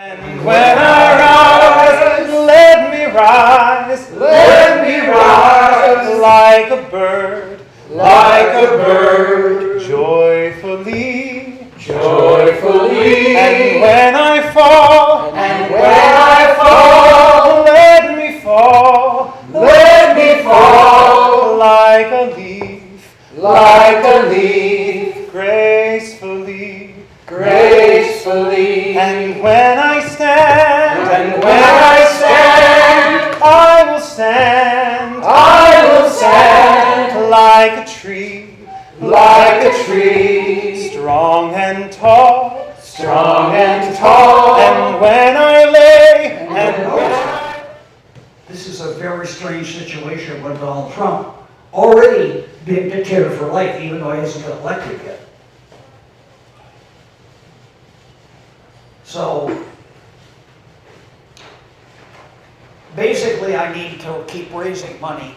And when I rise, let me rise, like a bird, joyfully. And when I fall, let me fall, like a leaf, gracefully. And when I stand, I will stand, like a tree, strong and tall. And when I lay, This is a very strange situation when Donald Trump already been dictator for life, even though he hasn't been elected yet. So basically, I need to keep raising money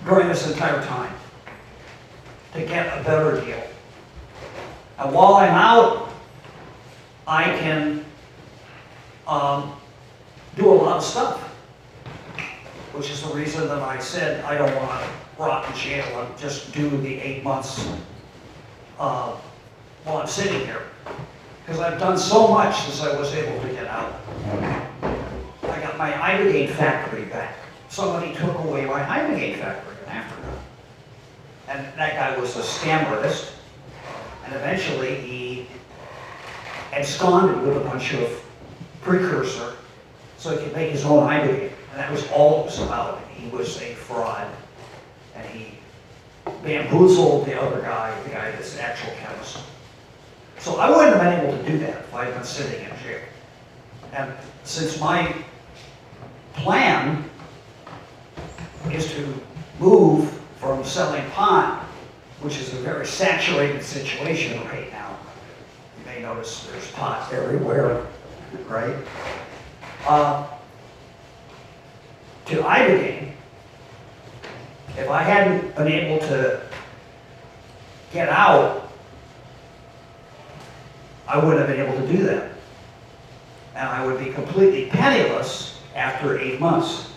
during this entire time to get a better deal. And while I'm out, I can do a lot of stuff, which is the reason that I said I don't want to rot in jail and just do the 8 months while I'm sitting here. Because I've done so much since I was able to get out. I got my ibogaine factory back. Somebody took away my ibogaine factory in Africa. And that guy was a scam artist. And eventually he absconded with a bunch of precursor so he could make his own ibogaine. And that was all it was about. He was a fraud. And he bamboozled the other guy, the guy that's an actual chemist. So I wouldn't have been able to do that if I had been sitting in jail. And since my plan is to move from selling pot, which is a very saturated situation right now. You may notice there's pot everywhere, right? To ibogaine, if I hadn't been able to get out, I wouldn't have been able to do that. And I would be completely penniless after 8 months.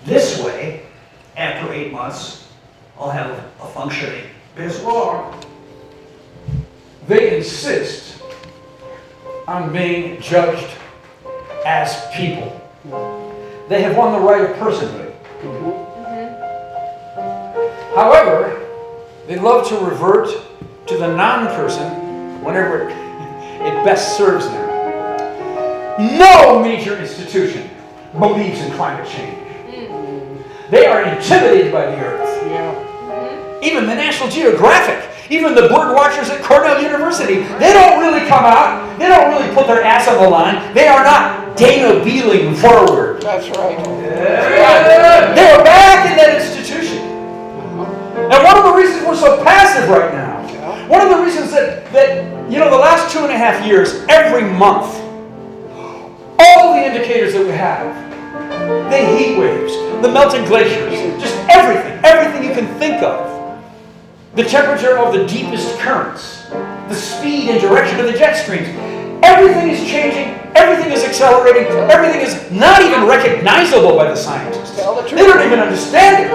This way, after 8 months, I'll have a functioning business. They insist on being judged as people. They have won the right of personhood. However, they love to revert to the non-person whenever it best serves them. No major institution believes in climate change. They are intimidated by the earth. Even the National Geographic, even the bird watchers at Cornell University, they don't really come out. They don't really put their ass on the line. They are not Dana Bealing forward. That's right. They are back in that institution. And one of the reasons we're so passive right now, one of the reasons that the last 2.5 years, every month, all the indicators that we have, the heat waves, the melting glaciers, just everything you can think of, the temperature of the deepest currents, the speed and direction of the jet streams, everything is changing, everything is accelerating, everything is not even recognizable by the scientists. They don't even understand it.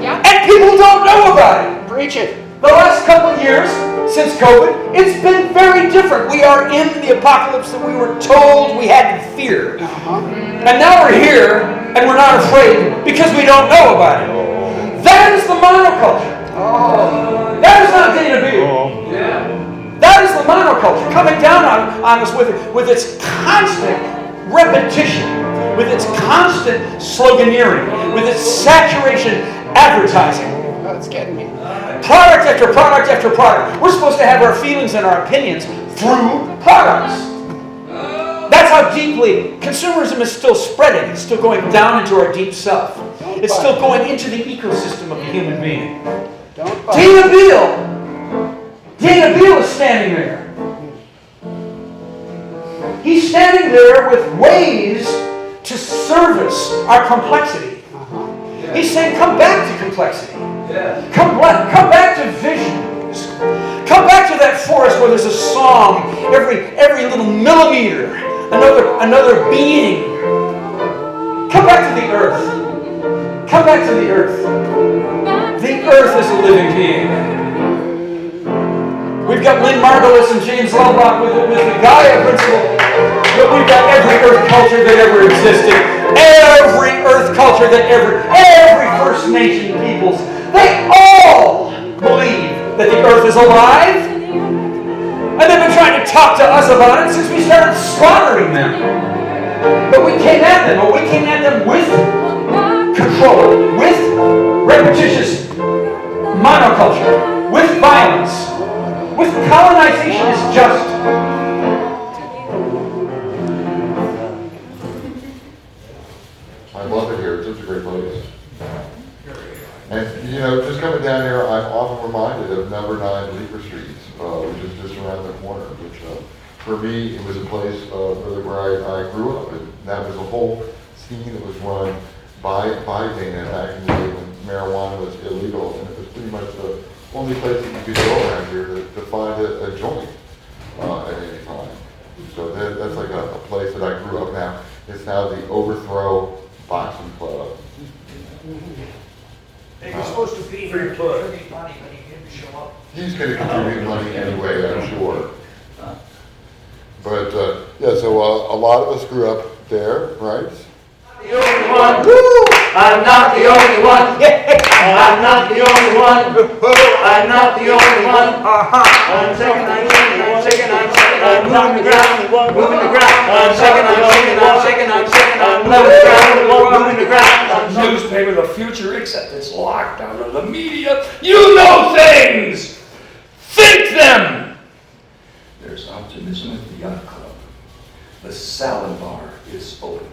And people don't know about it. Preach it. The last couple of years, since COVID, it's been very different. We are in the apocalypse that we were told we had to fear. And now we're here, and we're not afraid because we don't know about it. That is the monoculture. That is not Dana Beal. That is the monoculture coming down on us with its constant repetition, with its constant sloganeering, with its saturation advertising. That's getting me. Product after product after product. We're supposed to have our feelings and our opinions through products. That's how deeply consumerism is still spreading. It's still going down into our deep self. It's still going into the ecosystem of the human being. Dana Beal is standing there. He's standing there with ways to service our complexity. He's saying, come back to complexity. Come back to visions. Come back to that forest where there's a song, every little millimeter, another being. Come back to the earth. Come back to the earth. The earth is a living being. We've got Lynn Margulis and James Lubbock with the Gaia principle. But we've got every earth culture that ever existed. Every earth culture that every First Nation peoples. They all believe that the earth is alive. And they've been trying to talk to us about it since we started slaughtering them. But we came at them, with control, with repetitious monoculture, with violence, with colonization is just. I love it here. It's such a great place. And, you know, just coming down here, I'm often reminded of number 9 Leaper Street, which is just around the corner, which for me, it was a place really where I grew up. And that was a whole scene that was run by Dana back in the day when marijuana was illegal, and it was pretty much the only place that you could go around here to find a joint at any time. So that's like a place that I grew up now. It's now the Overthrow Boxing Club. He was supposed to be here to contribute money, but he didn't show up. He's going to contribute money anyway, I'm sure. But yeah, so a lot of us grew up there, right? The only one. Woo! I'm not the only one. I'm not the only one. I'm not the only one. I'm second, I'm second, I'm second, I'm second, I'm moving the ground, moving the ground. I'm second, I'm second, I'm second, I'm second, I'm moving the ground, moving the ground. Newspaper, the future, except it's locked out of the media. You know things! Think them! There's optimism at the yacht club. The salad bar is open.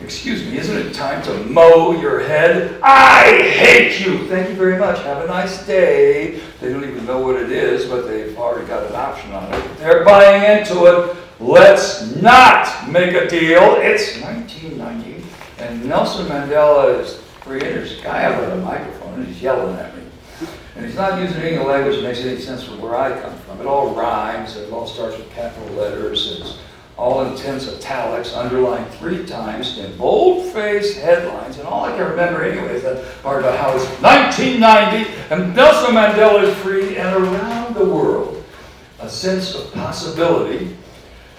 Excuse me, isn't it time to mow your head? I hate you! Thank you very much. Have a nice day. They don't even know what it is, but they've already got an option on it. They're buying into it. Let's not make a deal. It's 1990, and Nelson Mandela is free. There's a guy up with a microphone, and he's yelling at me. And he's not using any language that makes any sense from where I come from. It all rhymes. It all starts with capital letters. It's all intense italics, underlined 3 times in bold-faced headlines. And all I can remember anyway is that part about how it's 1990 and Nelson Mandela is free, and around the world, a sense of possibility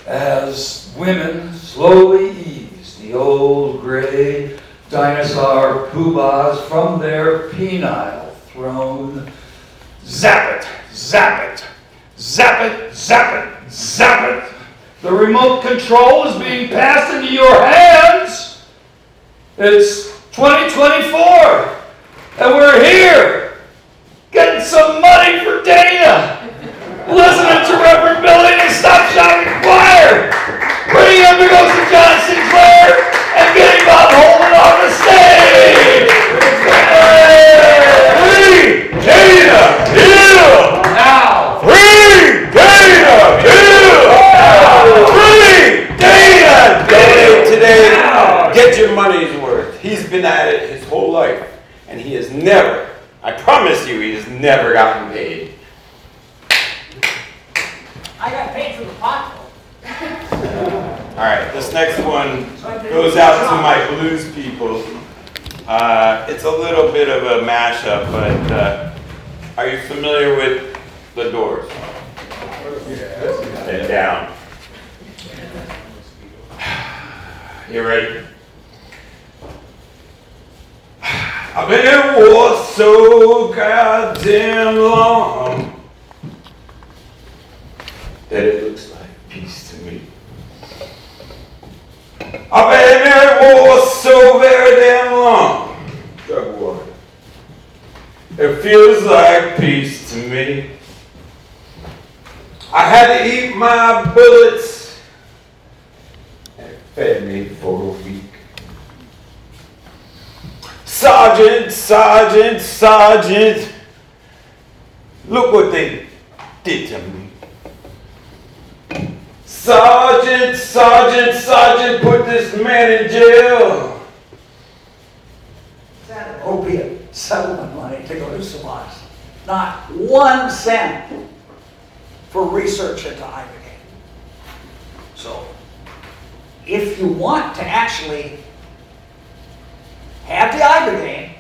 as women slowly ease the old gray dinosaur poobahs from their penile throne. Zap it, zap it, zap it, zap it, zap it. The remote control is being passed into your hands. It's 2024, and we're here, getting some money for Dana, listening to Reverend Billy and Stop Shouting Choir, bringing him to go to John Sinclair, and getting Bob Holman on the stage. Free Dana Beal! Now! Free Dana Beal! Free Dana Beal! Today, get your money's worth. He's been at it his whole life, and he has never, I promise you, he has never gotten paid. I got paid for the pot. All right, this next one goes out to my blues people. It's a little bit of a mashup, but are you familiar with the Doors? Yes. And down. You ready? I've been in war so goddamn long that it looks like peace to me. I've been in war so very damn long. Drug war. It feels like peace to me. I had to eat my bullets, and it fed me for a week. Sergeant, Sergeant, Sergeant, look what they did to me. Sergeant, Sergeant, Sergeant, put this man in jail. Is that an opiate settlement money to go to Savas? Not 1 cent. for research into ibogaine. So, if you want to actually have the ibogaine,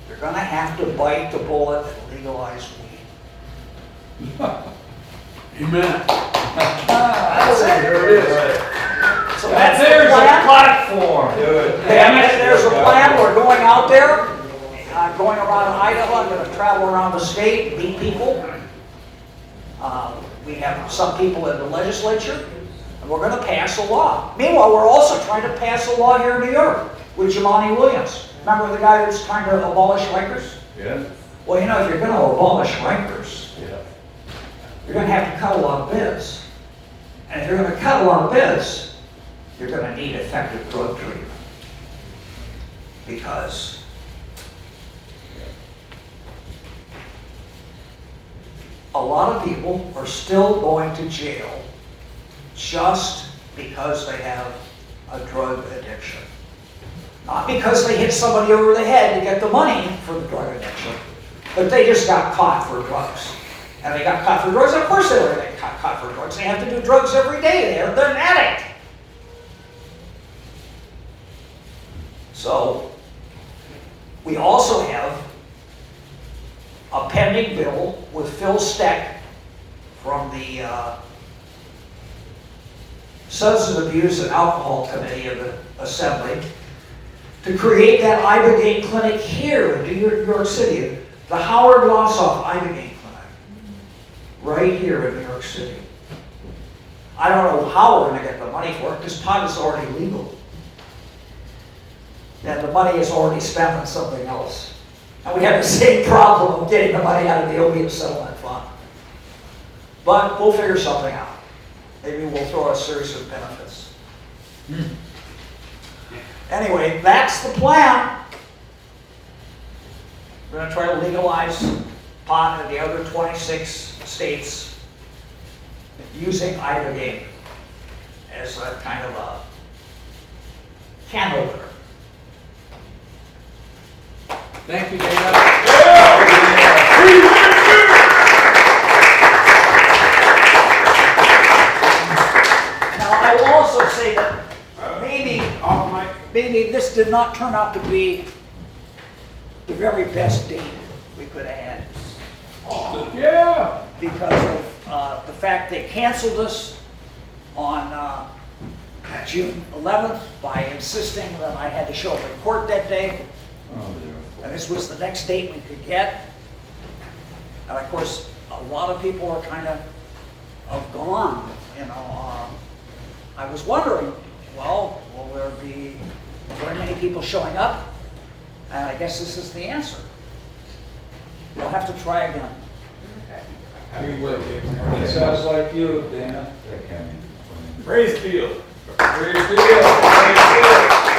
you're going to have to bite the bullet and legalize weed. Amen. That's it. There it is. So that's There's the a plan. platform. There's a plan. We're going out there. I'm going around Idaho. I'm going to travel around the state, meet people. We have some people in the legislature, and we're going to pass a law. Meanwhile, we're also trying to pass a law here in New York with Jumaane Williams. Remember the guy that's trying to abolish Rikers? Yeah. Well, you know, if you're going to abolish Rikers, Yeah. you're going to have to cut a lot of bids. And if you're going to cut a lot of bids, you're going to need effective drug treatment. Because a lot of people are still going to jail just because they have a drug addiction. Not because they hit somebody over the head to get the money for the drug addiction, but they just got caught for drugs. And they got caught for drugs. Of course they were going to get caught for drugs. They have to do drugs every day. They're an addict. So, we also have a pending bill with Phil Steck from the Substance Abuse and Alcohol Committee of the Assembly to create that ibogaine clinic here in New York City, the Howard Lossoff Ibogaine Clinic, right here in New York City. I don't know how we're going to get the money for it because pot is already legal. And the money is already spent on something else. And we have the same problem of getting the money out of the opium settlement fund. But we'll figure something out. Maybe we'll throw a series of benefits. Anyway, that's the plan. We're going to try to legalize pot in the other 26 states using ibogaine as a kind of a can opener. Thank you, Dana. Now, I will also say that maybe this did not turn out to be the very best date we could have had. Yeah. Because of the fact they canceled us on June 11th by insisting that I had to show up in court that day. And this was the next date we could get. And of course, a lot of people are kind of gone, you know. I was wondering, well, will there be very many people showing up? And I guess this is the answer. We'll have to try again. It sounds like you, Dana. Praise Beal. Praise be. Praise be.